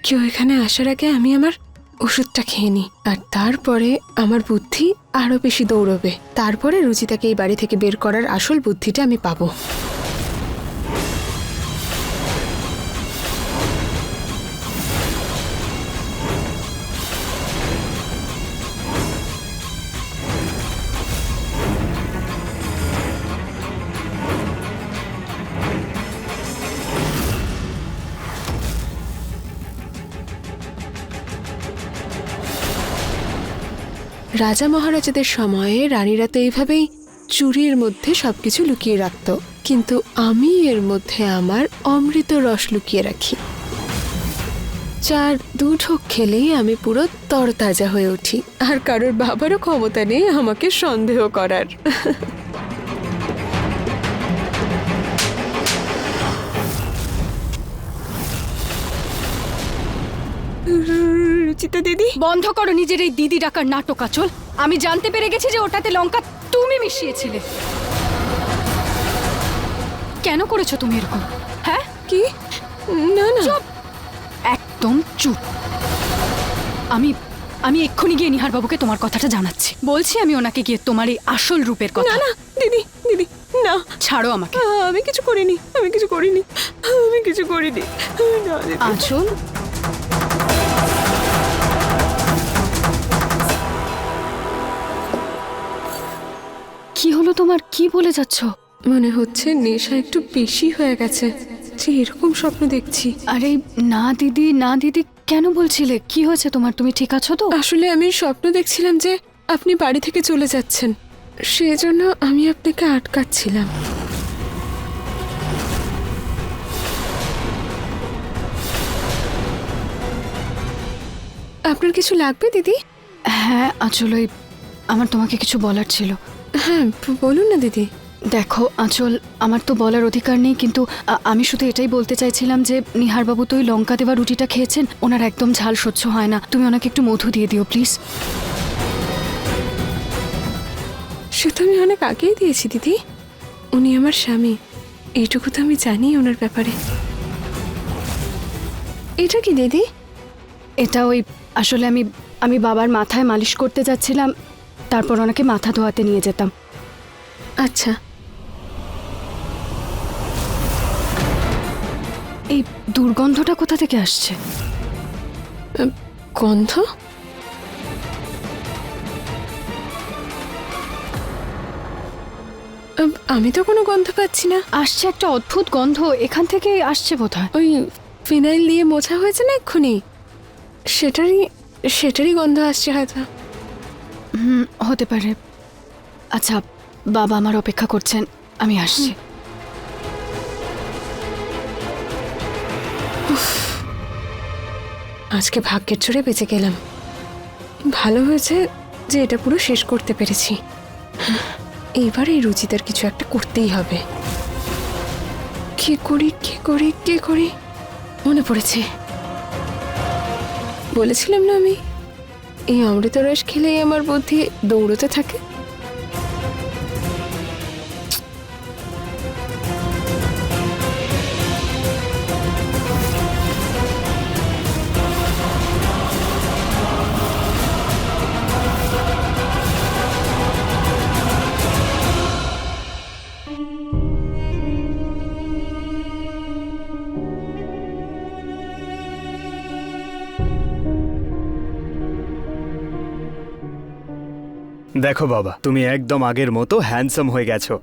কেউ এখানে আসার আগে আমি আমার ওষুধটা খেয়ে নিই, আর তারপরে আমার বুদ্ধি আরো বেশি দৌড়বে। তারপরে রুচিতাকে এই বাড়ি থেকে বের করার আসল বুদ্ধিটা আমি পাবো। রাজা মহারাজাদের সময়ে রানীরা তো এইভাবেই চুরির মধ্যে সবকিছু লুকিয়ে রাখত, কিন্তু আমি এর মধ্যে আমার অমৃত রস লুকিয়ে রাখি। 4 ঢোক খেলেই আমি পুরো তরতাজা হয়ে উঠি, আর কারোর বাবারও ক্ষমতা নেই আমাকে সন্দেহ করার। রুচিতা দিদি, বন্ধ করো নিজের এই দিদি ডাকার নাটক আঁচল। আমি জানতে পেরে গেছি যে ওটাতে লঙ্কা তুমি মিশিয়েছিলে। কেন করেছো তুমি এরকম? হ্যাঁ কি? না না, চুপ, একদম চুপ। আমি এক্ষুনি গিয়ে নিহার বাবুকে তোমার কথাটা জানাচ্ছি। বলছি আমি ওনাকে গিয়ে তোমার এই আসল রূপের কথা। না না দিদি, দিদি না, ছাড়ো আমাকে। আমি কিছু করিনি, আমি কিছু করিনি, আমি কিছু করিনি। না দিদি। আঁচল, কি হলো তোমার? কি বলে যাচ্ছ? মনে হচ্ছে নেশা একটু বেশি হয়ে গেছে, যে এরকম স্বপ্ন দেখছি। আরে না দিদি, না দিদি, কেন বলছিলে? কি হয়েছে তোমার? তুমি ঠিক আছো তো? আসলে আমি স্বপ্ন দেখছিলাম যে আপনি বাড়ি থেকে চলে যাচ্ছেন, সেজন্য আমি আপনাকে আটকাচ্ছিলাম। আপনার কিছু লাগবে দিদি? হ্যাঁ আঁচল, ওই আমার তোমাকে কিছু বলার ছিল। হ্যাঁ বলুন না দিদি। দেখো আঁচল, আমার তো বলার অধিকার নেই, কিন্তু আমি শুধু এটাই বলতে চাইছিলাম যে নিহারবাবু তো ওই লঙ্কা দেওয়া রুটিটা খেয়েছেন, ওনার একদম ঝাল সহ্য হয় না। তুমি ওনাকে একটু মধু দিয়ে দিও প্লিজ। সে তো আমি অনেক আগেই দিয়েছি দিদি, উনি আমার স্বামী, এইটুকু তো আমি জানি ওনার ব্যাপারে। এটা কি দিদি? এটা ওই আসলে আমি বাবার মাথায় মালিশ করতে যাচ্ছিলাম, তারপর ওনাকে মাথা ধোয়াতে নিয়ে যেতাম। আচ্ছা। এই দুর্গন্ধটা কোথা থেকে আসছে? গন্ধ? আমি তো কোনো গন্ধ পাচ্ছি না। আসছে একটা অদ্ভুত গন্ধ, এখান থেকে আসছে বোধহয়। ওই ফিনাইল দিয়ে মোছা হয়েছে না এক্ষুনি, সেটারই গন্ধ আসছে হয়তো। হতে পারে। আচ্ছা, বাবা আমার অপেক্ষা করছেন, আমি আসছি। আজকে ভাগ্যের জোরে বেঁচে গেলাম। ভালো হয়েছে যে এটা পুরো শেষ করতে পেরেছি। এইবার এই রুচিতার কিছু একটা করতেই হবে। কি করি মনে পড়েছে, বলেছিলাম না আমি এই অমৃত রস খেলেই আমার বুদ্ধি দৌড়তে থাকে। দেখো বাবা, তুমি একদম আগের মতো হ্যান্ডসাম হয়ে গেছো।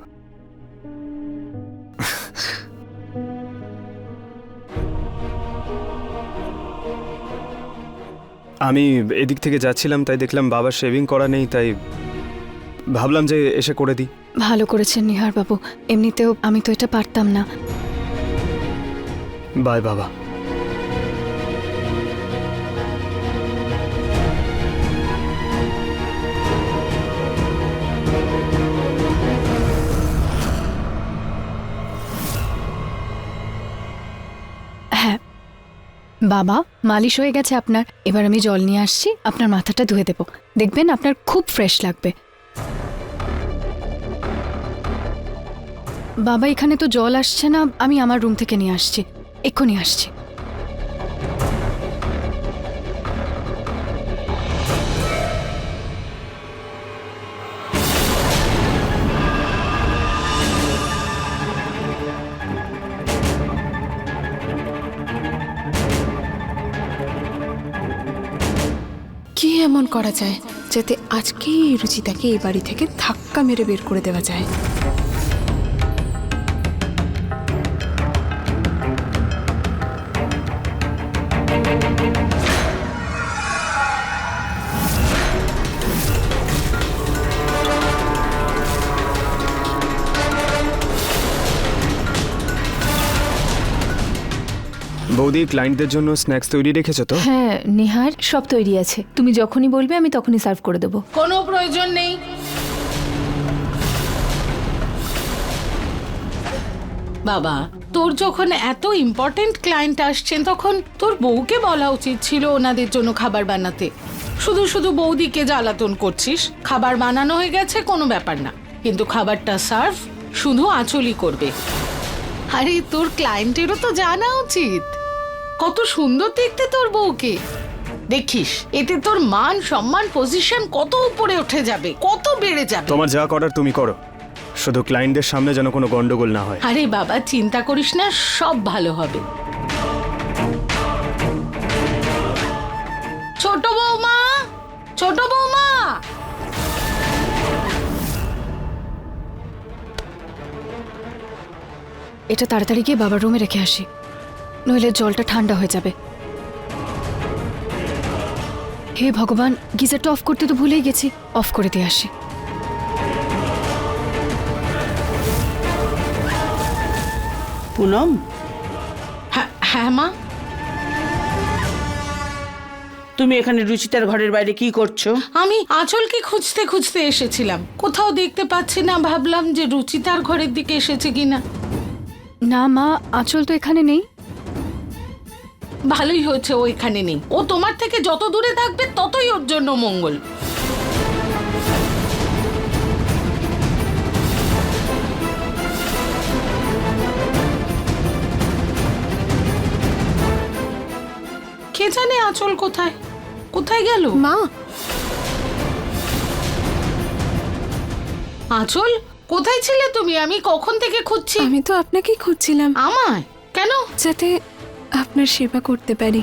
আমি এদিক থেকে যাচ্ছিলাম, তাই দেখলাম বাবা শেভিং করা নেই, তাই ভাবলাম যে এসে করে দিই। ভালো করেছেন নিহার বাবু, এমনিতেও আমি তো এটা পারতাম না। বাই বাবা। হ্যাঁ বাবা, মালিশ হয়ে গেছে আপনার। এবার আমি জল নিয়ে আসছি, আপনার মাথাটা ধুয়ে দেব, দেখবেন আপনার খুব ফ্রেশ লাগবে। বাবা এখানে তো জল আসছে না, আমি আমার রুম থেকে নিয়ে আসছি, এক্ষুনি আসছি। এমন করা যায় যাতে আজকেই এই রুচিতাকে এই বাড়ি থেকে ধাক্কা মেরে বের করে দেওয়া যায়? বৌদি, ক্লায়েন্টদের জন্য স্ন্যাক্স তৈরি রেখেছো তো? হ্যাঁ নিহার, সব তৈরি আছে। তুমি যখনই বলবে আমি তখনই সার্ভ করে দেবো। কোনো প্রয়োজন নেই। বাবা, তোর যখন এত ইম্পর্টেন্ট ক্লায়েন্ট আসছেন তখন তোর বউকে বলা উচিত ছিল ওনাদের জন্য খাবার বানাতে। শুধু শুধু বৌদিকে জ্বালাতন করছিস। খাবার বানানো হয়ে গেছে, কোনো ব্যাপার না, কিন্তু খাবারটা সার্ভ শুধু আঁচলই করবে। আরে তোর ক্লায়েন্টেরও তো জানা উচিত কত সুন্দর দেখতে তোর বউকে। দেখিস এতে তোর মান সম্মান পজিশন কত উপরে উঠে যাবে, কত বেড়ে যাবে। তোমার যা করার তুমি করো, শুধু ক্লায়েন্টদের সামনে যেন কোনো গন্ডগোল না হয়। আরে বাবা, চিন্তা করিস না, সব ভালো হবে। ছোট বৌমা, ছোট বৌমা, এটা তাড়াতাড়ি গিয়ে বাবার রুমে রেখে আসি, নইলে জলটা ঠান্ডা হয়ে যাবে। হে ভগবান, গিজারটা অফ করতে তো ভুলেই গেছি, অফ করে দিয়ে আসি। পুনম, হ্যাঁ হ্যাঁ মা। তুমি এখানে রুচিতার ঘরের বাইরে কি করছো? আমি আঁচলকে খুঁজতে খুঁজতে এসেছিলাম, কোথাও দেখতে পাচ্ছি না, ভাবলাম যে রুচিতার ঘরের দিকে এসেছে কিনা। না মা, আঁচল তো এখানে নেই। ভালোই হয়েছে ও এখানে নেই। ও তোমার থেকে যত দূরে থাকবে ততই ওর জন্য মঙ্গল। কে জানে আঁচল কোথায় কোথায় গেল। মা, আঁচল, কোথায় ছিলে তুমি? আমি কখন থেকে খুঁজছি। আমি তো আপনাকেই খুঁজছিলাম, আমায় কেন? যাতে আপনার সেবা করতে পারি।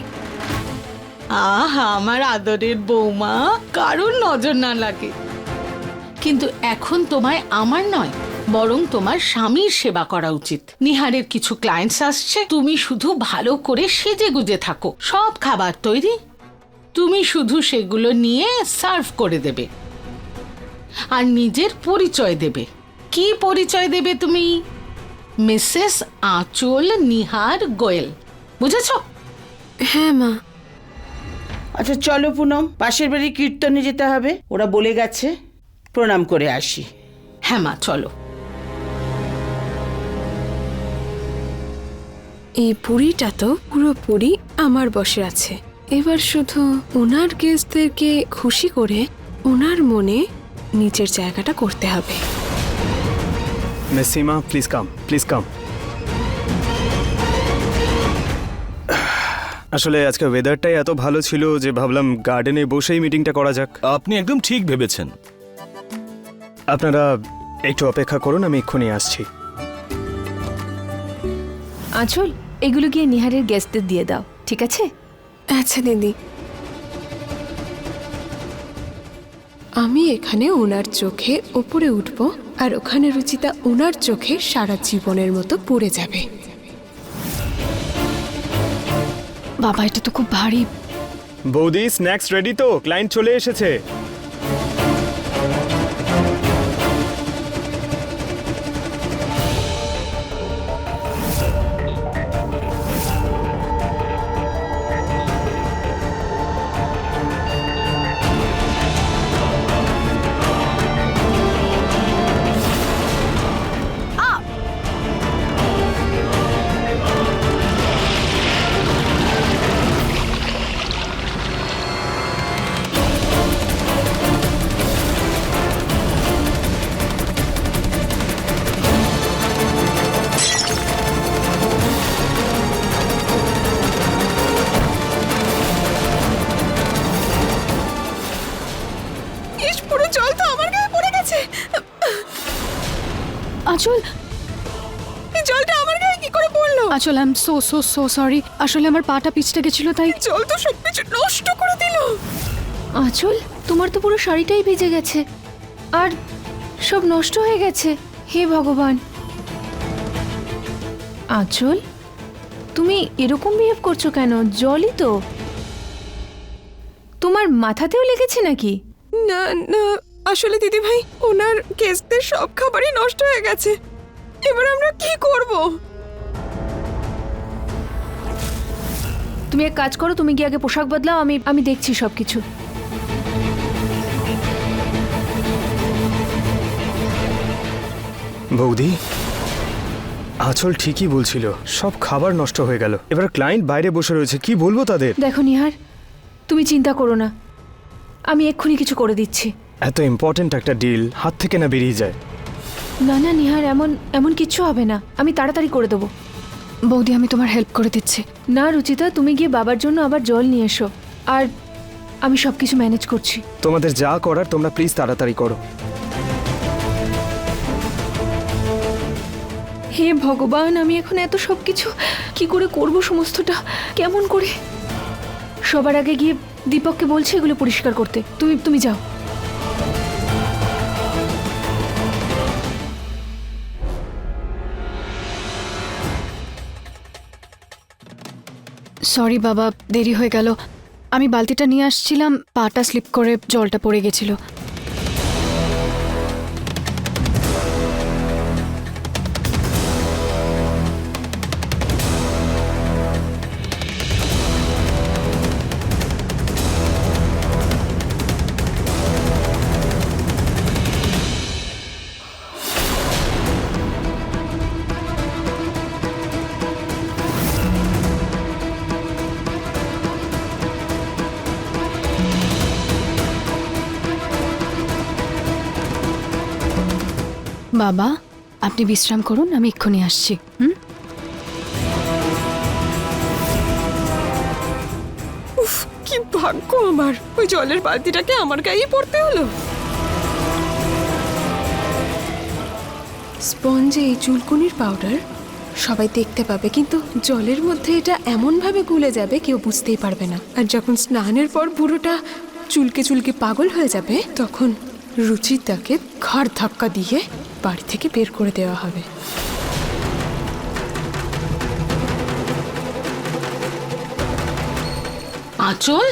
আহা, আমার আদরের বৌমা, কারোর নজর না লাগে। কিন্তু এখন তোমায় আমার নয়, বরং তোমার স্বামীর সেবা করা উচিত। নিহারের কিছু ক্লায়েন্টস আসছে, তুমি শুধু ভালো করে সেজে গুজে থাকো। সব খাবার তৈরি, তুমি শুধু সেগুলো নিয়ে সার্ভ করে দেবে আর নিজের পরিচয় দেবে। কি পরিচয় দেবে তুমি? মিসেস আঁচল নিহার গোয়েল, বুঝেছো? হ্যাঁ মা। আচ্ছা চলো পুনম, পাশের বাড়ি কীর্তনে যেতে হবে, ওরা বলে গেছে। প্রণাম করে আসি। হ্যাঁ মা, চলো। এই পুরীটা তো পুরোপুরি আমার বসে আছে। এবার শুধু ওনার গেস্টদেরকে খুশি করে ওনার মনে নিজের জায়গাটা করতে হবে। Miss Seema, please come, please come. আসলে আজকে ওয়েদারটাই এত ভালো ছিল যে ভাবলাম গার্ডেনে বসেই মিটিংটা করা যাক। আপনি একদম ঠিক ভেবেছেন। আপনারা একটু অপেক্ষা করুন, আমি এক্ষুনি আসছি। আঁচল, এগুলো গিয়ে নিহারের গেস্টদের দিয়ে দাও, ঠিক আছে? আচ্ছা দিদি, আমি এখানে ওনার চোখে ওপরে উঠবো আর ওখানে রুচিতা ওনার চোখে সারা জীবনের মতো পড়ে যাবে। বাবা, এটা তো খুব ভারী। বৌদি, স্ন্যাক্স রেডি তো? ক্লায়েন্ট চলে এসেছে। পুরো জল তো আমার গায়ে পড়ে গেছে। আঁচল, এই জলটা আমার গায়ে কি করে পড়লো? আঁচল, I am so so so sorry. আসলে আমার পাটা পিছতে গেছিল, তাই জল তো সবকিছু নষ্ট করে দিল। আঁচল, তোমার তো পুরো শাড়িটাই ভিজে গেছে আর সব নষ্ট হয়ে গেছে। হে ভগবান! আঁচল, তুমি এরকম বিহেভ করছো কেন? জলই তো। তোমার মাথাতেও লেগেছে নাকি? না না, আসলে দিদি ভাই, ওনার গেস্টদের সব খাবারই নষ্ট হয়ে গেছে। এবার আমরা কি করব? তুমি এক কাজ করো, তুমি গিয়ে আগে পোশাক বদলাও, আমি দেখছি সবকিছু। বৌদি, আঁচল ঠিকই বলছিল, সব খাবার নষ্ট হয়ে গেল। এবার ক্লায়েন্ট বাইরে বসে রয়েছে, কি বলবো তাদের? দেখো নিহার, তুমি চিন্তা করো না, আমি এক্ষুনি কিছু করে দিচ্ছি। এত ইম্পর্ট্যান্ট একটা ডিল হাত থেকে না বেরিয়ে যায়। না না নিহার, এমন কিচ্ছু হবে না, আমি তাড়াতাড়ি করে দেবো। বৌদি, আমি তোমার হেল্প করে দিচ্ছি। না রুচিতা, তুমি গিয়ে বাবার জন্য আবার জল নিয়ে এসো, আর আমি সবকিছু ম্যানেজ করছি। তোমাদের যা করার তোমরা প্লিজ তাড়াতাড়ি করো। হে ভগবান, আমি এখন এত সবকিছু কি করে করব? সমস্তটা কেমন করে? সবার আগে গিয়ে দীপককে বলছি এগুলো পরিষ্কার করতে। তুমি যাও। সরি বাবা, দেরি হয়ে গেল। আমি বালতিটা নিয়ে আসছিলাম, পাটা স্লিপ করে জলটা পড়ে গেছিল। বাবা, আপনি বিশ্রাম করুন, আমি এক্ষুনি আসছি। কি ভাগ্য আমার, ওই জলের বালতিটাকে আমার গায়ে পড়তে হলো। স্পঞ্জে এই চুলকুনির পাউডার সবাই দেখতে পাবে, কিন্তু জলের মধ্যে এটা এমনভাবে গুলে যাবে কেউ বুঝতেই পারবে না। আর যখন স্নানের পর পুরোটা চুলকে চুলকে পাগল হয়ে যাবে, তখন রুচিতাকে ঘাড় ধাক্কা দিয়ে বাড়ি থেকে বের করে দেওয়া হবে। আঁচল,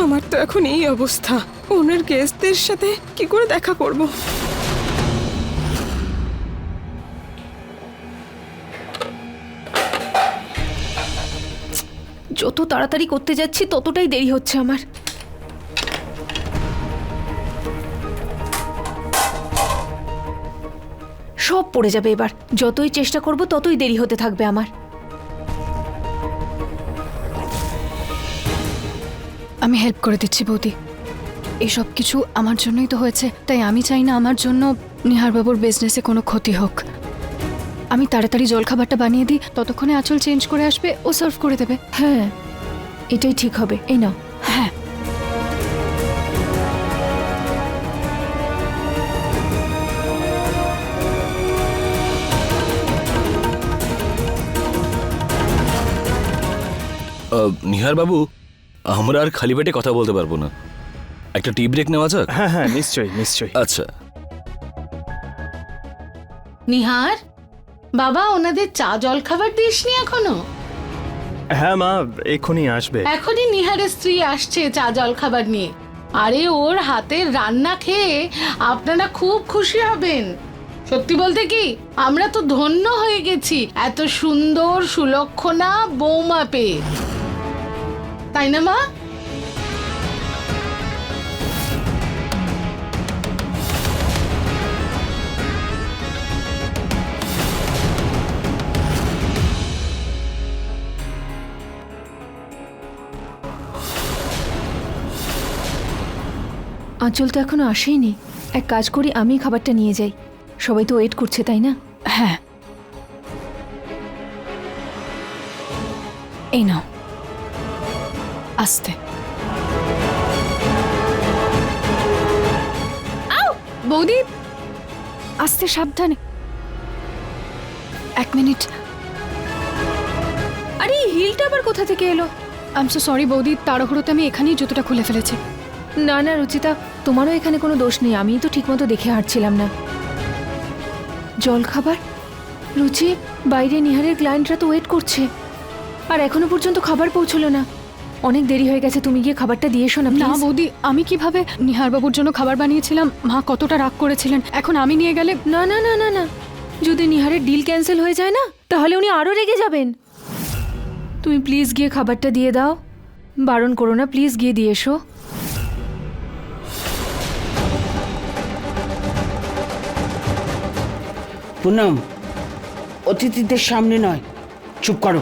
আমার তো এখন এই অবস্থা, ওনার গেস্টদের সাথে কি করে দেখা করব? যত তাড়াতাড়ি করতে যাচ্ছি ততটাই দেরি হচ্ছে আমার। সব পড়ে যাবে এবার। যতই চেষ্টা করব ততই দেরি হতে থাকবে আমার। আমি হেল্প করে দিচ্ছি বৌদি। এসব কিছু আমার জন্যই তো হয়েছে, তাই আমি চাই না আমার জন্য নিহারবাবুর বিজনেসে কোনো ক্ষতি হোক। আমি তাড়াতাড়ি জলখাবারটা বানিয়ে দিই, ততক্ষণে আঁচল চেঞ্জ করে আসবে, ও সার্ভ করে দেবে। হ্যাঁ, এটাই ঠিক হবে। এই নাও। হ্যাঁ। নিহার বাবু, আমরা আর খালি পেটে কথা বলতে পারবো না, একটা টি ব্রেক নেওয়া যাক? হ্যাঁ হ্যাঁ, নিশ্চয়ই নিশ্চয়ই। আচ্ছা। নিহার বাবা, ওনাদের চা জল খাবার দিসনি এখনো? হ্যাঁ মা, এক্ষুনি আসবে। এখনই নিহারের স্ত্রী আসছে চা জল খাবার নিয়ে। আরে ওর হাতের রান্না খেয়ে আপনারা খুব খুশি হবেন। সত্যি বলতে কি, আমরা তো ধন্য হয়ে গেছি এত সুন্দর সুলক্ষণা বৌমা পেয়ে, তাই না মা? আঁচল তো এখনো আসেইনি। এক কাজ করি, আমি খাবারটা নিয়ে যাই, সবাই তো ওয়েট করছে, তাই না? হ্যাঁ, এই নাও। আস্তে। বৌদি, আস্তে, সাবধানে। 1 মিনিট। আরে এই হিলটা আবার কোথা থেকে এলো? আই এম সো সরি বৌদি, তাড়াহুড়োতে আমি এখানেই জুতোটা খুলে ফেলেছি। না না রুচিতা, তোমারও এখানে কোনো দোষ নেই, আমিই তো ঠিকমতো দেখে হাঁটছিলাম না। জল খাবার? রুচি, বাইরে নিহারের ক্লায়েন্টরা তো ওয়েট করছে, আর এখনো পর্যন্ত খাবার পৌঁছলো না। অনেক দেরি হয়ে গেছে, তুমি গিয়ে খাবারটা দিয়ে এসো না না প্লিজ। বৌদি, আমি কিভাবে? নিহার বাবুর জন্য খাবার বানিয়েছিলাম, মা কতটা রাগ করেছিলেন, এখন আমি নিয়ে গেলে? না না না না না, যদি নিহারের ডিল ক্যান্সেল হয়ে যায় না, তাহলে উনি আরও রেগে যাবেন। তুমি প্লিজ গিয়ে খাবারটা দিয়ে দাও, বারণ করো না, প্লিজ গিয়ে দিয়ে এসো। পুনম, অতিথিদের সামনে নয়, চুপ করো।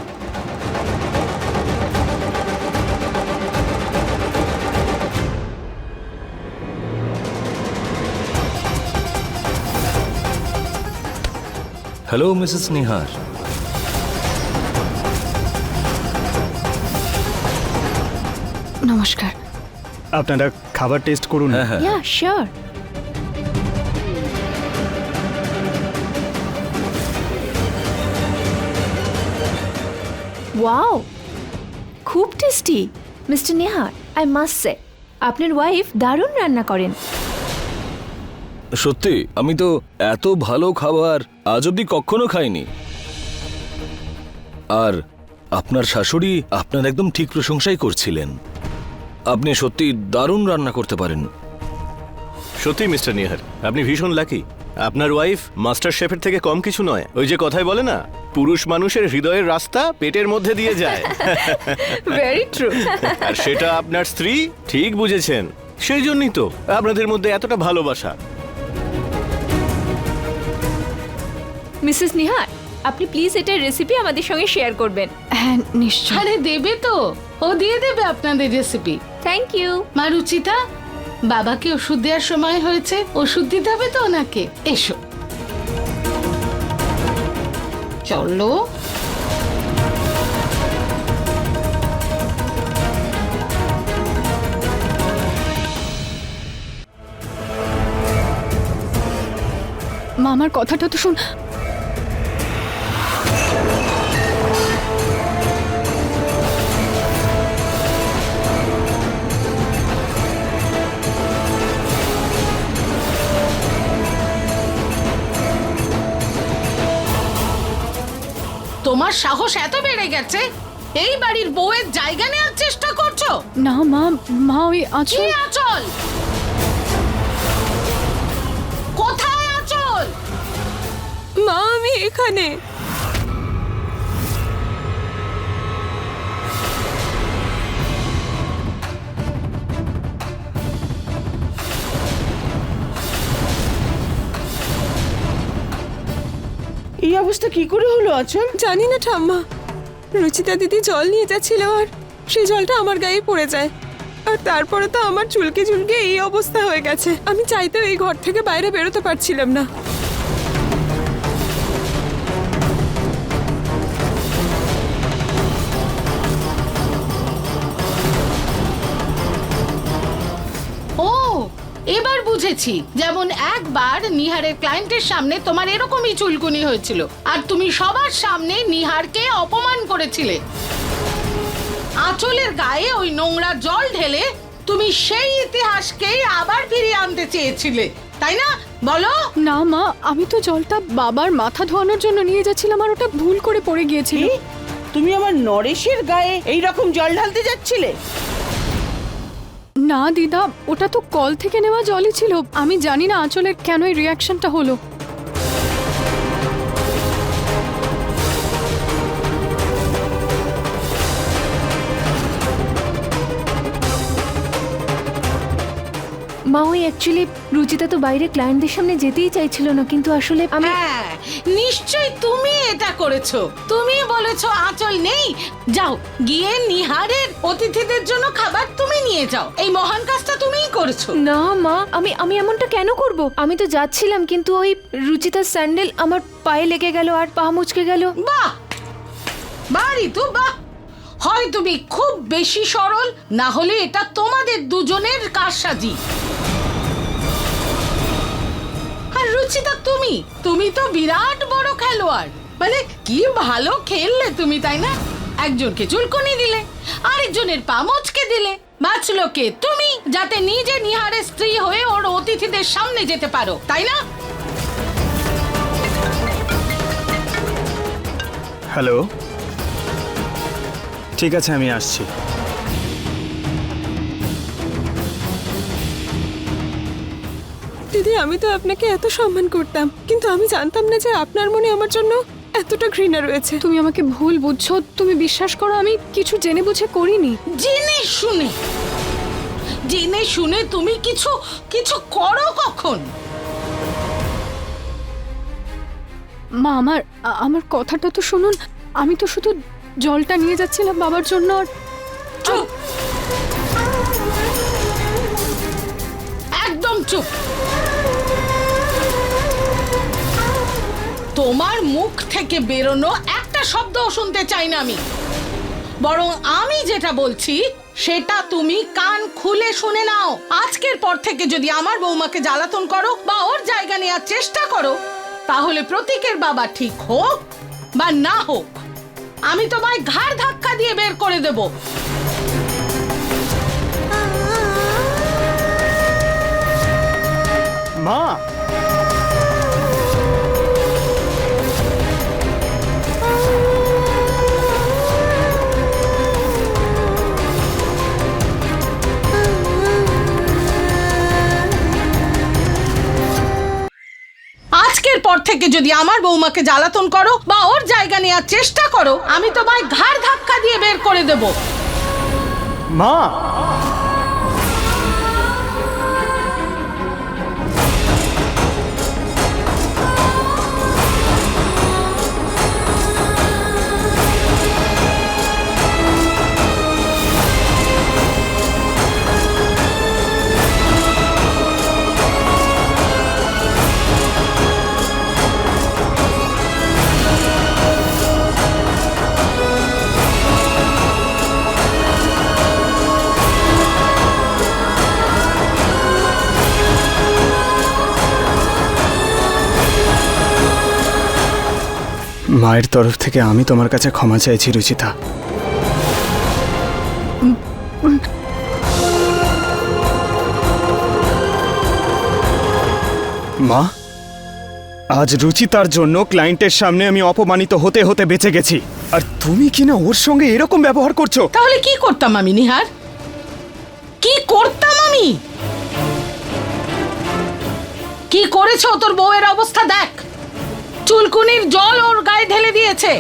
Hello Mrs Nihar. নমস্কার। আপনারা খাবার টেস্ট করুন। হ্যাঁ হ্যাঁ, ইয়া শিওর। ওয়াও, খুব tasty mister Nihar, I must say আপনার ওয়াইফ দারুণ রান্না করেন। সত্যি আমি তো এত ভালো খাবার আজ অব্দি কখনো খাইনি। আর আপনার শাশুড়ি আপনার একদম ঠিক প্রশংসাই করছিলেন। আপনি সত্যি দারুণ রান্না করতে পারেন। সত্যি মিস্টার নিহার, আপনি ভীষণ লাকি। আপনার ওয়াইফ মাস্টার শেফের থেকে কম কিছু নয়। ওই যে কথায় বলে না, পুরুষ মানুষের হৃদয়ের রাস্তা পেটের মধ্যে দিয়ে যায়। Very true. আর সেটা আপনার স্ত্রী ঠিক বুঝেছেন, সেই জন্যই তো আপনাদের মধ্যে এতটা ভালোবাসা। মিসেস নিহার, আপনি প্লিজ এটার রেসিপি আমাদের সঙ্গে শেয়ার করবেন। হ্যাঁ নিশ্চয়। আরে দেবে তো, ও দিয়ে দেবে আপনাদের রেসিপি। Thank you. মা রুচিতা, বাবাকে ওষুধ দেওয়ার সময় হয়েছে, ওষুধ দিতে হবে তো ওনাকে। এসো চলো। মা আমার কথাটা তো শুন। তোমার সাহস এত বেড়ে গেছে, এই বাড়ির বউয়ের জায়গা নেওয়ার চেষ্টা করছো? না মা, মা ওই কি আঁচল। আঁচল? কোথায় আঁচল? মা আমি এখানে। এই অবস্থা কি করে হলো আচল? জানি না ঠাম্মা, রুচিতা দিদি জল নিয়ে যাচ্ছিল আর সেই জলটা আমার গায়ে পড়ে যায়, আর তারপরে তো আমার চুলকে চুলকে এই অবস্থা হয়ে গেছে। আমি চাইতেও এই ঘর থেকে বাইরে বেরোতে পারছিলাম না। ও, এবার বুঝেছি। যেমন একবার নিহারের ক্লায়েন্টের সামনে তোমার এরকমই চুলকুনি হয়েছিল, আর তুমি সবার সামনে নিহারকে অপমান করেছিলে। আঁচলের গায়ে ওই নোংরা জল ঢেলে তুমি সেই ইতিহাসকেই আবার ফিরিয়ে আনতে চেয়েছিলে, তাই না? বলো। না মা, আমি তো জলটা বাবার মাথা ধোয়ানোর জন্য নিয়ে যাচ্ছিলাম, আর ওটা ভুল করে পড়ে গিয়েছিল। কি? তুমি আমার নরেশের গায়ে এই রকম জল ঢালতে যাচ্ছিলে? না দিদা, ওটা তো কল থেকে নেওয়া জলই ছিল। আমি জানি না আঁচলের কেন এই রিয়াকশনটা হলো। মা ওই অ্যাকচুয়ালি রুচিতা তো বাইরে ক্লায়েন্টদের সামনে যেতেই চাইছিল না, কিন্তু আসলে আমি হ্যাঁ, নিশ্চয়ই তুমি এটা করেছো। তুমি বলেছো আঁচল নেই, যাও গিয়ে নিহারের অতিথিদের জন্য খাবার তুমি নিয়ে যাও। এই মহান কাজটা তুমিই করেছো। না মা, আমি এমনটা কেন করব? আমি তো যাচ্ছিলাম, কিন্তু ওই রুচিতার স্যান্ডেল আমার পায়ে লেগে গেল আর পা মুচকে গেল। বাহ বাড়ি তো বাহ। হয় তুমি খুব বেশি সরল, না হলে এটা তোমাদের দুজনের কারসাজি। আর রুচিতা, তুমি তো বিরাট বড় খেলোয়াড়, মানে কি ভালো খেললে তুমি, তাই না? একজনকে চুলকুনি দিলে, আরেকজনের পা মচকে দিলে। বাঁচলো কে? তুমি, যাতে নিজে নিহারের স্ত্রী হয়ে ওর অতিথিদের সামনে যেতে পারো, তাই না? হ্যালো, ঠিক আছে আমি আসছি। দিদি, আমি তো আপনাকে এত সম্মান করতাম, কিন্তু আমি জানতাম না যে আপনার মনে আমার জন্য এতটা ঘৃণা রয়েছে। তুমি আমাকে ভুল বুঝছো। তুমি বিশ্বাস করো, আমি কিছু জেনে বুঝে করিনি। জেনে শুনে, জেনে শুনে তুমি কিছু কিছু করো কখন? মা, আমার কথাটা তো শুনুন। আমি তো শুধু জলটা নিয়ে যাচ্ছিলাম বাবার জন্য। আর চুপ, একদম চুপ। তোমার মুখ থেকে বেরোনো একটা শব্দও শুনতে চাই না আমি। বরং আমি যেটা বলছি সেটা তুমি কান খুলে শুনে নাও। আজকের পর থেকে যদি আমার বৌমাকে জ্বালাতন করো বা ওর জায়গা নেওয়ার চেষ্টা করো, তাহলে প্রতীকের বাবা ঠিক হোক বা না হোক, আমি তোমায় ঘাড় ধাক্কা দিয়ে বের করে দেব। মা, আজকের পর থেকে যদি আমার বৌমাকে জ্বালাতন করো বা ওর জায়গা নেওয়ার চেষ্টা করো, আমি তোমায় ঘাড় ধাক্কা দিয়ে বের করে দেব। মা, মায়ের তরফ থেকে আমি তোমার কাছে ক্ষমা চাইছি রুচিতা। মা, আজ রুচিতার জন্য ক্লায়েন্টের সামনে আমি অপমানিত হতে হতে বেঁচে গেছি, আর তুমি কিনা ওর সঙ্গে এরকম ব্যবহার করছো। তাহলে কি করতাম আমি নিহার? কি করতাম আমি? কি করেছো তোর বউয়ের অবস্থা দেখ। চুলকুনির জল ওর গায়ে ঢেলে দিয়েছে।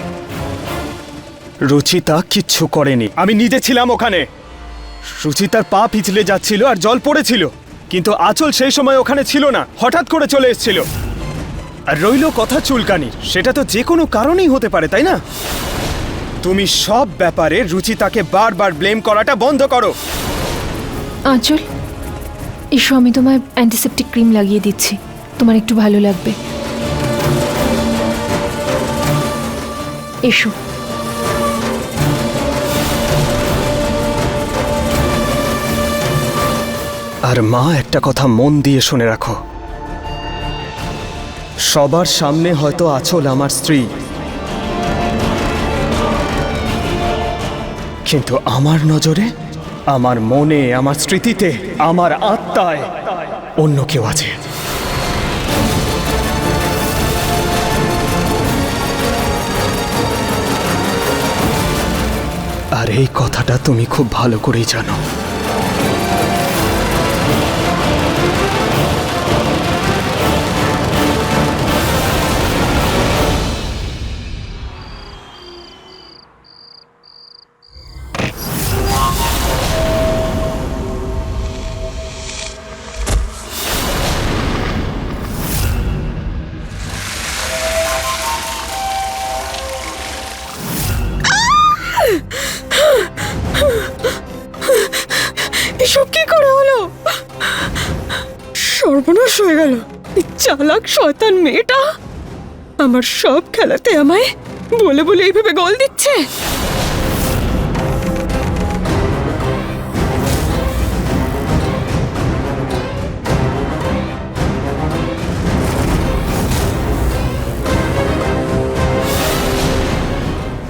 রুচিতা কিচ্ছু করেনি, আমি নিজে ছিলাম ওখানে। রুচিতার পা পিছলে যাচ্ছিল আর জল পড়েছিল, কিন্তু আঁচল সেই সময় ওখানে ছিল না, হঠাৎ করে চলে এসেছিল। আর রইল কথা চুলকানির, সেটা তো যে কোনো কারণেই হতে পারে, তাই না? তুমি সব ব্যাপারে রুচিতাকে বারবার ব্লেম করাটা বন্ধ করো। আঁচল, এসো, আমি তোমায় অ্যান্টিসেপটিক ক্রিম লাগিয়ে দিচ্ছি, তোমার একটু ভালো লাগবে। এসো। আর মা, একটা কথা মন দিয়ে শুনে রাখো, সবার সামনে হয়তো আঁচল আমার স্ত্রী, কিন্তু আমার নজরে, আমার মনে, আমার স্মৃতিতে, আমার আত্মায় অন্য কেউ আছে। আর এই কথাটা তুমি খুব ভালো করেই জানো। এসব কি করে হলো? সর্বনাশ হয়ে গেল। এই চালাক শয়তান মেয়েটা আমার সব খেলাতে আমায় বলে বলে এইভাবে গোল দিচ্ছে।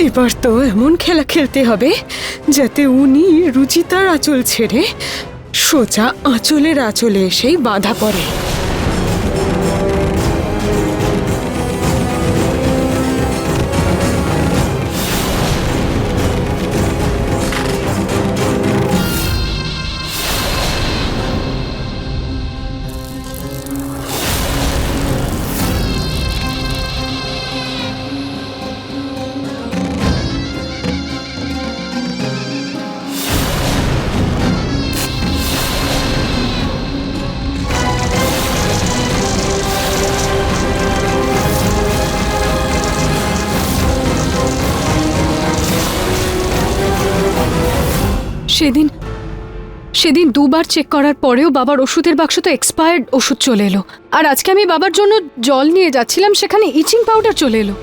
এবার তো এমন খেলা খেলতে হবে যাতে উনি রুচিতার আঁচল ছেড়ে সোজা আঁচলের আঁচলে এসেই বাঁধা পড়ে। সেদিন দুবার চেক করার পরেও বাবার ওষুধের বাক্স তো এক্সপায়ার্ড ওষুধ চলে এলো, আর আজকে আমি বাবার জন্য জল নিয়ে যাচ্ছিলাম, সেখানে ইচিং পাউডার চলে এলো।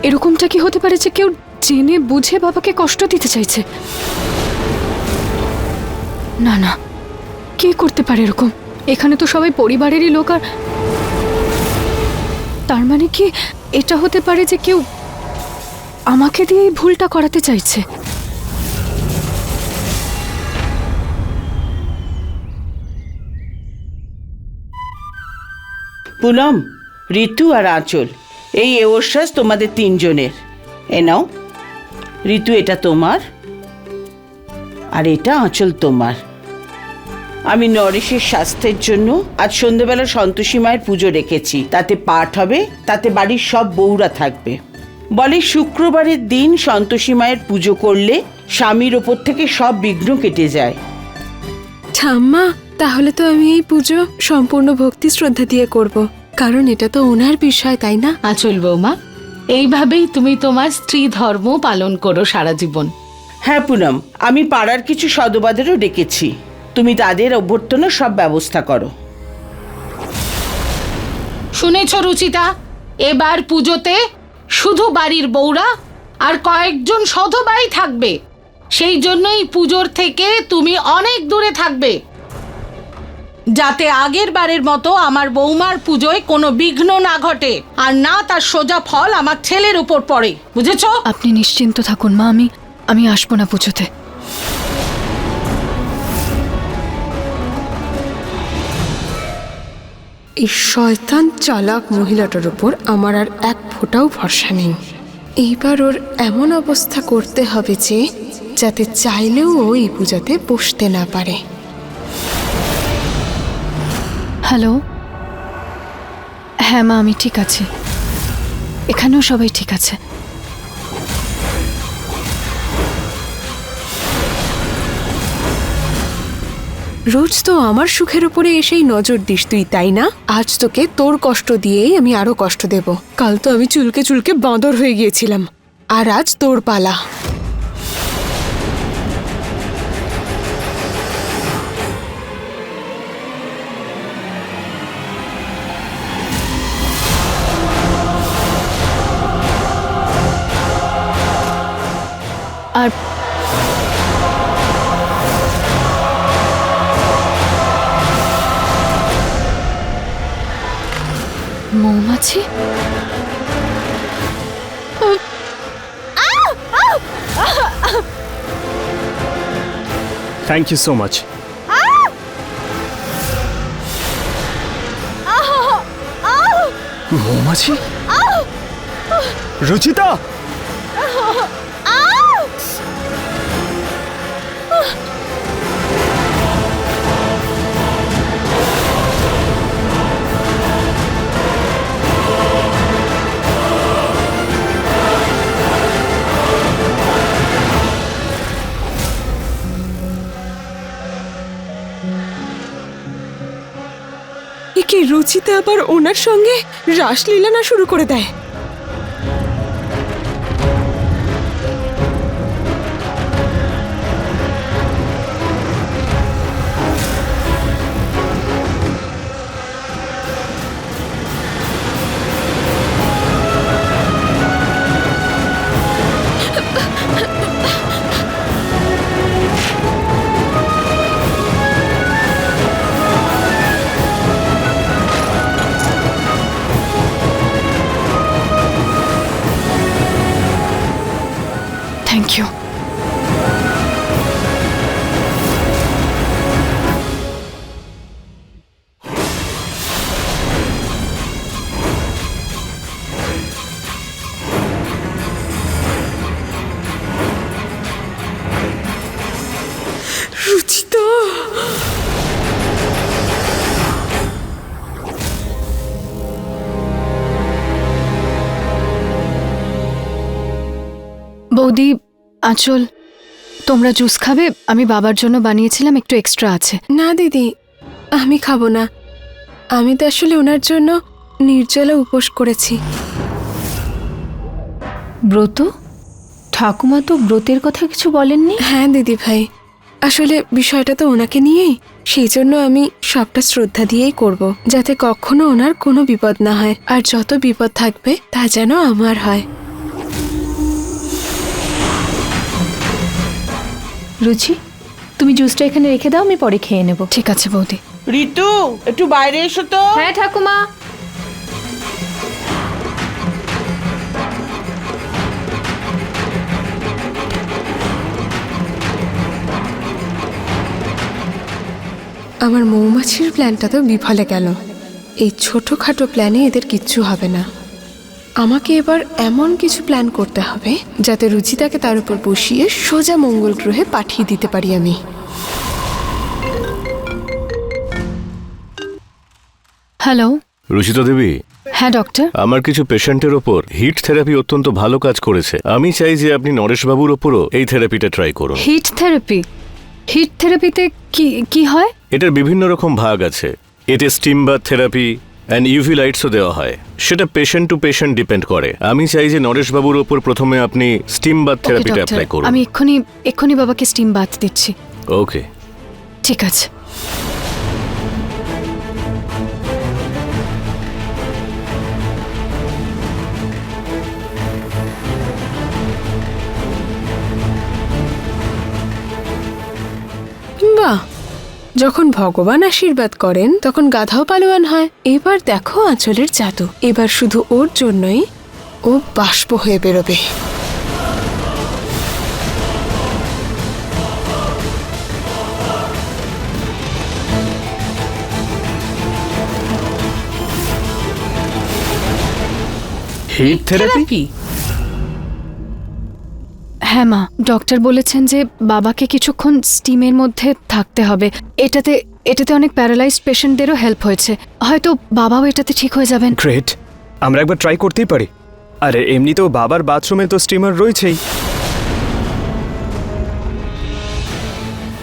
এরকমটা কি হতে পারে যে কেউ জেনে বুঝে বাবাকে কষ্ট দিতে চাইছে? না না, কে করতে পারে এরকম? এখানে তো সবাই পরিবারেরই লোক, আর তার মানে কি এটা হতে পারে যে কেউ আমাকে দিয়ে এই ভুলটা করাতে চাইছে? পুনম, ঋতু আর আঁচল, এই এওশ্বাস তোমাদের তিনজনের। এ নাও ঋতু, এটা তোমার, আর এটা আঁচল তোমার। আমি নরেশের স্বাস্থ্যের জন্য আজ সন্ধ্যেবেলা সন্তোষী মায়ের পুজো রেখেছি, তাতে পাঠ হবে, তাতে বাড়ির সব বউরা থাকবে। বলে শুক্রবারের দিন সন্তোষী মায়ের পুজো করলে স্বামীর ওপর থেকে সব বিঘ্ন কেটে যায়। ঠাম্মা, তাহলে তো আমি এই পুজো সম্পূর্ণ ভক্তি শ্রদ্ধা দিয়ে করব, কারণ এটা তো ওনার বিষয়, তাই না? আঁচল বৌমা, এইভাবেই তুমি তোমার স্ত্রী ধর্ম পালন করো সারা জীবন। হ্যাঁ পুনম, আমি পাড়ার কিছু সদবাদেরও ডেকেছি, তুমি তাদের অভ্যর্থনার সব ব্যবস্থা করো। শুনেছ রুচিতা, এবার পুজোতে শুধু বাড়ির বউরা আর কয়েকজন সধবাই থাকবে, সেই জন্যই পুজোর থেকে তুমি অনেক দূরে থাকবে, যাতে আগের বারের মতো আমার বৌমার পুজোয় কোনো বিঘ্ন না ঘটে, আর না তার সোজা ফল আমার ছেলের উপর পড়ে, বুঝেছ? আপনি নিশ্চিন্ত থাকুন মা, আমি আসবো না পুজোতে। এই শয়তান চালাক মহিলাটার উপর আমার আর এক ফোঁটাও ভরসা নেই। এইবার ওর এমন অবস্থা করতে হবে যে যাতে চাইলেও ও এই পূজাতে বসতে না পারে। হ্যালো, হ্যাঁ মা, আমি ঠিক আছি, এখানেও সবাই ঠিক আছে। রোজ তো আমার সুখের উপরে এসেই নজর দিস তুই, তাই না? আজ তোকে তোর কষ্ট দিয়েই আমি আরো কষ্ট দেব। কাল তো আমি চুলকে চুলকে বাঁদর হয়ে গিয়েছিলাম, আর আজ তোর পালা। আর মৌমাছি, থ্যাংক ইউ সো মাচ। মৌমাছি? রুচিতা! কি রুচিতা আবার ওনার সঙ্গে রাসলীলা না শুরু করে দেয়? পাচ্ছি তো। বৌদি, আঁচল, তোমরা জুস খাবে? আমি বাবার জন্য বানিয়েছিলাম, একটু এক্সট্রা আছে। না দিদি, আমি খাবো না। আমি তো আসলে ওনার জন্য নির্জলা উপোস করেছি। ব্রত? ঠাকুমা তো ব্রতের কথা কিছু বলেননি। হ্যাঁ দিদি ভাই, আসলে বিষয়টা তো ওনাকে নিয়েই, সেই জন্য আমি সবটা শ্রদ্ধা দিয়েই করব, যাতে কখনো ওনার কোনো বিপদ না হয়, আর যত বিপদ থাকবে তা যেন আমার হয়। রুচি, তুমি জুসটা এখানে রেখে দাও, আমি পরে খেয়ে নেব। ঠিক আছে বৌদি। ঋতু, একটু বাইরে এসো তো। হ্যাঁ ঠাকুমা। আমার মৌমাছির প্ল্যানটা তো বিফলে গেল। এই ছোটখাটো প্ল্যানে এদের কিচ্ছু হবে না। আমাকে এবার এমন কিছু প্ল্যান করতে হবে যাতে রুচিতাকে তার উপর বসিয়ে সোজা মঙ্গল গ্রহে পাঠিয়ে দিতে পারি আমি। হ্যালো। রুচিতা দেবী, হ্যাঁ ডক্টর। আমার কিছু পেশেন্টের ওপর হিট থেরাপি অত্যন্ত ভালো কাজ করেছে। আমি চাই যে আপনি নরেশবাবুর ওপরও এই থেরাপিটা ট্রাই করুন। Heat therapy? হিট থেরাপিতে কি কি হয়? এটার বিভিন্ন রকম ভাগ আছে। এতে steam bath therapy and UV লাইটসও দেওয়া হয়। সেটা পেশেন্ট টু পেশেন্ট ডিপেন্ড করে। আমি চাই যে নরেশবাবুর ওপর প্রথমে আপনি স্টিম বাথ ওকে থেরাপিটা ডক্টর, অ্যাপ্লাই করুন। আমি এক্ষুনি বাবাকে স্টিম বাথ দিচ্ছি। ওকে। ঠিক আছে। বাহ, যখন ভগবান আশীর্বাদ করেন তখন গাধাও পালোয়ান হয়। এবার দেখো আঁচলের জাদু, এবার শুধু ওর জন্যই ও বাষ্প হয়ে বেরোবে। Heat therapy? থেরাপি? হ্যাঁ মা, ডক্টর বলেছেন যে বাবাকে কিছুক্ষণ স্টিমের মধ্যে থাকতে হবে। এটাতে অনেক প্যারালাইজড পেশেন্টদেরও হেল্প হয়েছে। হয়তো বাবাও এটাতে ঠিক হয়ে যাবেন। গ্রেট, আমরা একবার ট্রাই করতেই পারি। আরে এমনিতেও বাবার বাথরুমে তো স্টিমার রয়েছেই।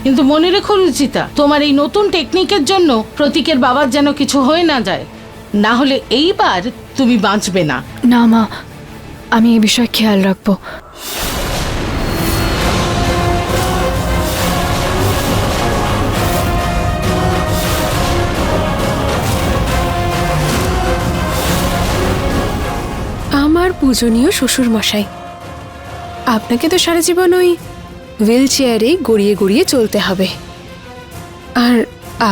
কিন্তু মনে রেখো রুচিতা, তোমার এই নতুন টেকনিকের জন্য প্রতীকের বাবার যেন কিছু হয়ে না যায়, না হলে এইবার তুমি বাঁচবে না। না মা, আমি এই বিষয়ে খেয়াল রাখবো। আমার পূজনীয় শ্বশুর মশাই, আপনাকে তো সারা জীবন ওই হুইল চেয়ারে গড়িয়ে গড়িয়ে চলতে হবে, আর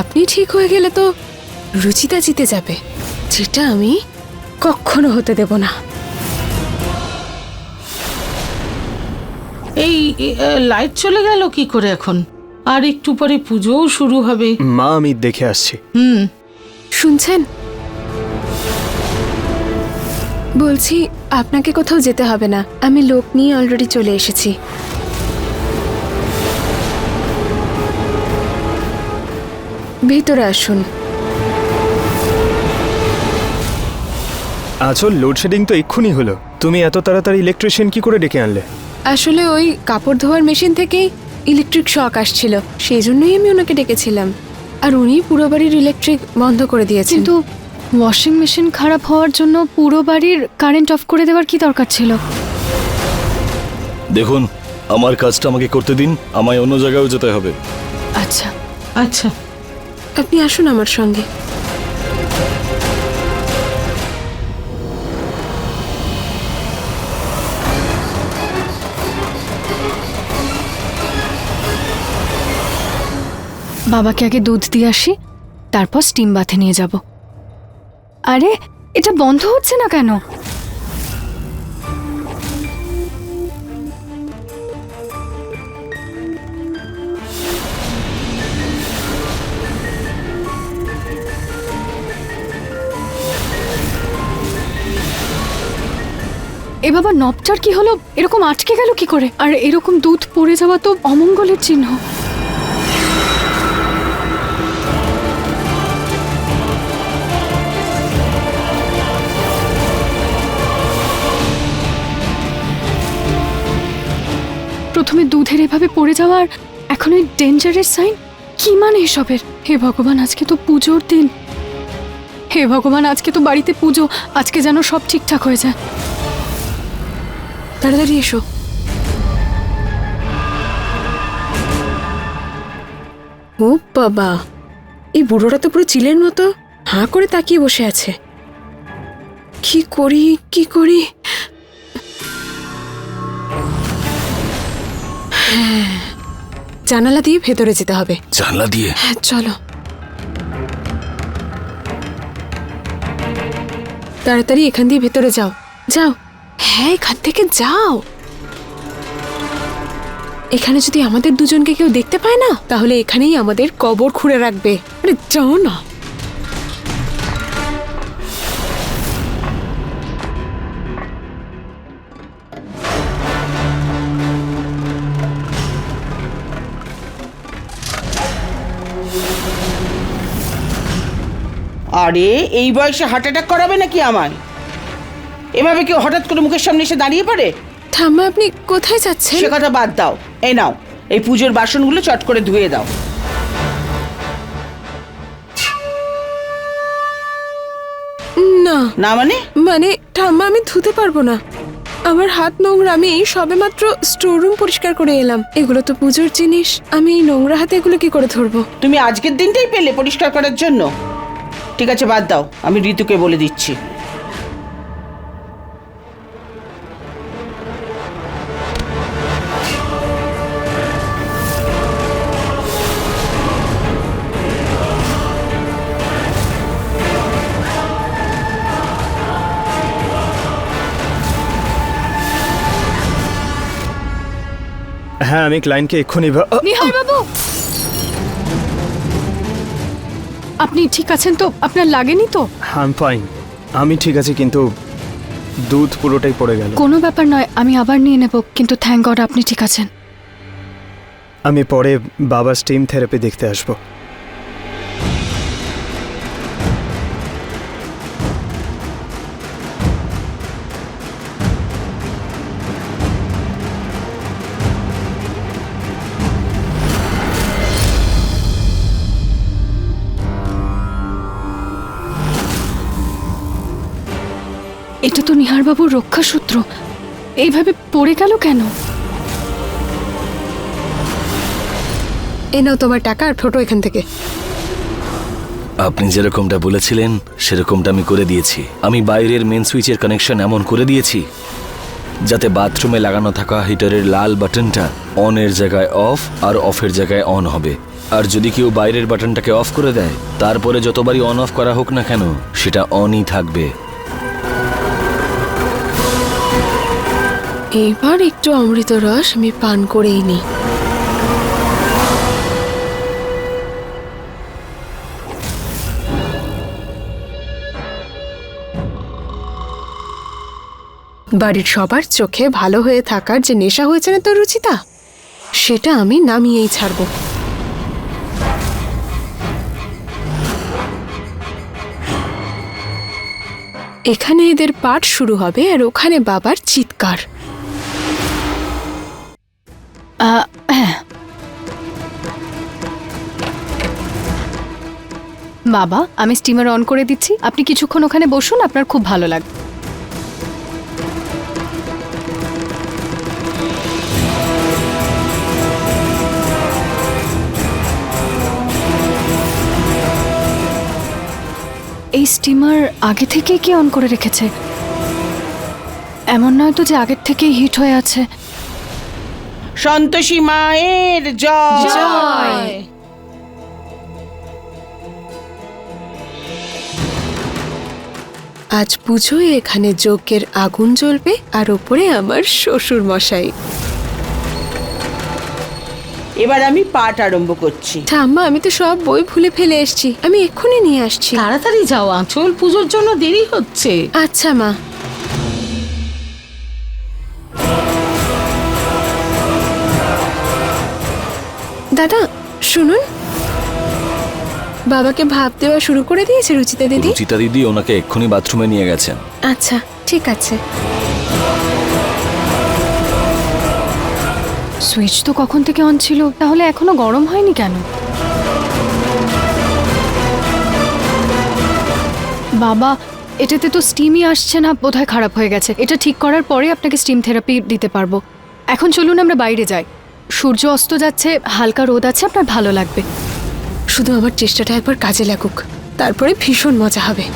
আপনি ঠিক হয়ে গেলে তো রুচিতা জিতে যাবে, যেটা আমি কখনো হতে দেব না। এই লাইট চলে গেল কি করে এখন? আর একটু পরে পুজোও শুরু হবে। মা, আমি দেখে আসছি। শুনছেন? বলছি আপনাকে কোথাও যেতে হবে না, আমি লোক নিয়ে অলরেডি চলে এসেছি। ভিতরে আসুন। আচল, লোডশেডিং তো এক্ষুনি হলো। তুমি এত তাড়াতাড়ি ইলেকট্রিশিয়ান কি করে ডেকে আনলে? আসলে ওই কাপড় ধোয়ার মেশিন থেকেই ইলেকট্রিক শক আসছিল, সেই জন্যই আমি ওনাকে ডেকেছিলাম, আর উনি পুরো বাড়ির ইলেকট্রিক বন্ধ করে দিয়েছেন। কিন্তু ওয়াশিং মেশিন খারাপ হওয়ার জন্য পুরো বাড়ির কারেন্ট অফ করে দেওয়ার কি দরকার ছিল? দেখুন, আমার কাজটা আমাকে করতে দিন, আমায় অন্য জায়গায়ও যেতে হবে। আচ্ছা আচ্ছা, আপনি আসুন আমার সঙ্গে। বাবাকে আগে দুধ দিয়ে আসি, তারপর স্টিম বাথে নিয়ে যাব। আরে এটা বন্ধ হচ্ছে না কেন? এ বাবা, নবটার কি হলো? এরকম আটকে গেল কি করে? আর এরকম দুধ পড়ে যাওয়া তো অমঙ্গলের চিহ্ন। দুধের এভাবে পড়ে যাওয়ার এখন ওই ডেঞ্জারের সাইন, কি মানে এসবের? হে ভগবান, আজকে তো পুজোর দিন। হে ভগবান, আজকে তো বাড়িতে পুজো, আজকে যেন সব ঠিকঠাক হয়ে যায়। তাড়াতাড়ি এসো। ও বাবা, এই বুড়োটা তো পুরো চিলের মতো হাঁ করে তাকিয়ে বসে আছে। কি করি কি করি? হ্যাঁ, জানালা দিয়ে ভেতরে যেতে হবে। জানলা দিয়ে? হ্যাঁ চলো, তাড়াতাড়ি এখান দিয়ে ভেতরে যাও, যাও। হ্যাঁ, এখান থেকে যাও। এখানে যদি আমাদের দুজনকে কেউ দেখতে পায় না, তাহলে এখানেই আমাদের কবর খুঁড়ে রাখবে। আরে যাও না। আরে এই বয়সে হার্ট অ্যাটাক করাবে নাকি আমায়? এভাবে কেউ হঠাৎ করে মুখের সামনে এসে দাঁড়িয়ে পড়ে? ঠাম্মা, আপনি কোথায় যাচ্ছেন? সে কথা বাদ দাও, এই নাও এই পুজোর বাসনগুলো চট করে ধুয়ে দাও। না না মানে? মানে ঠাম্মা, আমি ধুতে পারবো না, আমার হাত নোংরা। আমি এই সবেমাত্র স্টোর রুম পরিষ্কার করে এলাম। এগুলো তো পুজোর জিনিস, আমি এই নোংরা হাতে এগুলো কি করে ধরবো? তুমি আজকের দিনটাই পেলে পরিষ্কার করার জন্য? ঠিক আছে, বাদ দাও, আমি ঋতুকে বলে দিচ্ছি। হ্যাঁ, আমি ক্লায়েন্টকে এক্ষুনি নিহার বাবু, আপনি ঠিক আছেন তো? আপনার লাগেনি তো? আই এম ফাইন, আমি ঠিক আছি, কিন্তু দুধ পুরোটাই পড়ে গেল। কোনো ব্যাপার নয়, আমি আবার নিয়ে নেব, কিন্তু থ্যাংক গড আপনি ঠিক আছেন। আমি পরে বাবার স্টিম থেরাপি দেখতে আসবো। এটা তো নিহার বাবুর রক্ষাসূত্র, এইভাবে পড়ে গেল কেন? এ নাও তোমার টাকা, আর ছোট এখান থেকে। আপনি যেরকমটা বলেছিলেন সেরকমটা আমি করে দিয়েছি। আমি বাইরের মেন সুইচের কানেকশন এমন করে দিয়েছি যাতে বাথরুমে লাগানো থাকা হিটারের লাল বাটনটা অনের জায়গায় অফ আর অফের জায়গায় অন হবে। আর যদি কেউ বাইরের বাটনটাকে অফ করে দেয়, তারপরে যতবারই অন অফ করা হোক না কেন, সেটা অনই থাকবে। এবার একটু অমৃত রস আমি পান করেই নি। বাড়ির সবার চোখে ভালো হয়ে থাকার যে নেশা হয়েছে না তোর রুচিতা, সেটা আমি নামিয়েই ছাড়বো। এখানে এদের পাঠ শুরু হবে, আর ওখানে বাবার চিৎকার। হ্যাঁ। বাবা, আমি স্টিমার অন করে দিচ্ছি, আপনি কিছুক্ষণ ওখানে বসুন, আপনার খুব ভালো লাগবে। এই স্টিমার আগে থেকেই কি অন করে রেখেছে? এমন নয় তো যে আগের থেকেই হিট হয়ে আছে? সন্তোষী মায়ের জয়। আজ পুজোয় এখানে যজ্ঞের আগুন জ্বলবে, আর ওপরে আমার শ্বশুর মশাই। এবার আমি পাঠ আরম্ভ করছি। ঠাম্মা, আমি তো সব বই ভুলে ফেলে এসেছি, আমি এক্ষুনি নিয়ে আসছি। তাড়াতাড়ি যাও আঁচল, পুজোর জন্য দেরি হচ্ছে। আচ্ছা মা। দাদা শুনুন, বাবাকে ভাব দেওয়া শুরু করে দিয়েছে রুচিতা দিদি? রুচিতা দিদি ওনাকে এক্ষুনি বাথরুমে নিয়ে গেছেন। আচ্ছা ঠিক আছে। সুইচ তো কখন থেকে অন ছিল, তাহলে এখনো গরম হয়নি কেন? বাবা, এটাতে তো স্টিমই আসছে না, বোধহয় খারাপ হয়ে গেছে। এটা ঠিক করার পরে আপনাকে স্টিম থেরাপি দিতে পারবো। এখন চলুন আমরা বাইরে যাই, সূর্য অস্ত যাচ্ছে, হালকা রোদ আছে, আপনার ভালো লাগবে। শুধু আমার চেষ্টাটা একবার কাজে লাগুক, তারপরে ভীষণ মজা হবে।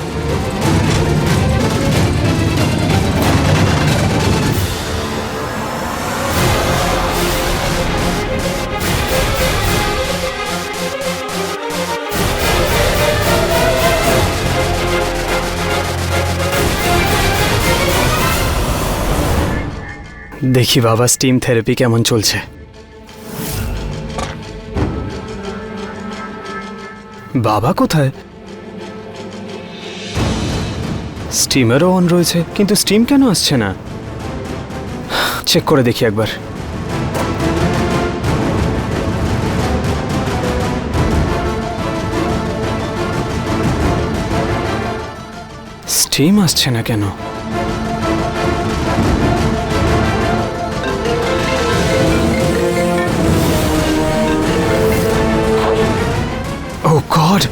দেখি বাবা স্টিম থেরাপি কেমন চলছে। বাবা কোথায়? স্টিমারও অন রয়েছে, কিন্তু স্টিম কেন আসছে না? চেক করে দেখি একবার। স্টিম আসছে না কেন? Oh God!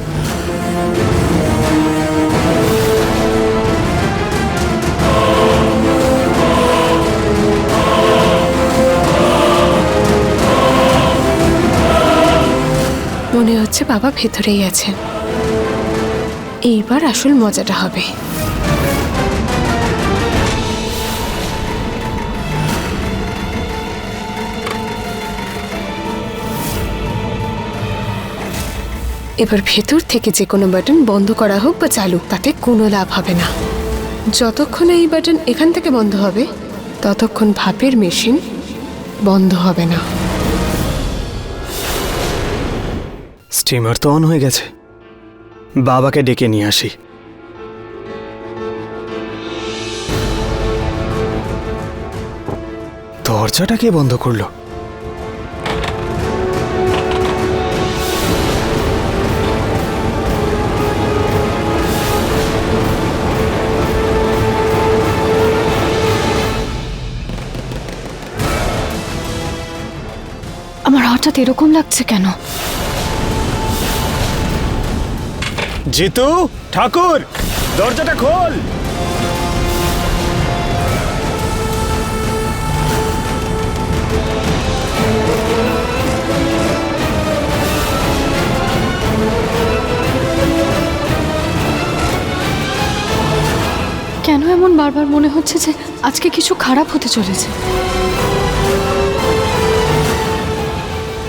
মনে হচ্ছে বাবা ভেতরেই আছেন। এইবার আসল মজাটা হবে। এবার ভেতর থেকে যে কোনো বাটন বন্ধ করা হোক বা চালু, তাতে কোনো লাভ হবে না। যতক্ষণ এই বাটন এখান থেকে বন্ধ হবে, ততক্ষণ ভাপের মেশিন বন্ধ হবে না। স্টিমার তো অন হয়ে গেছে। বাবাকে ডেকে নিয়ে আসি। দরজাটা কে বন্ধ করলো? আমার হঠাৎ এরকম লাগছে কেন? জিতু, ঠাকুর, দরজাটা খোল। কেন এমন বারবার মনে হচ্ছে যে আজকে কিছু খারাপ হতে চলেছে?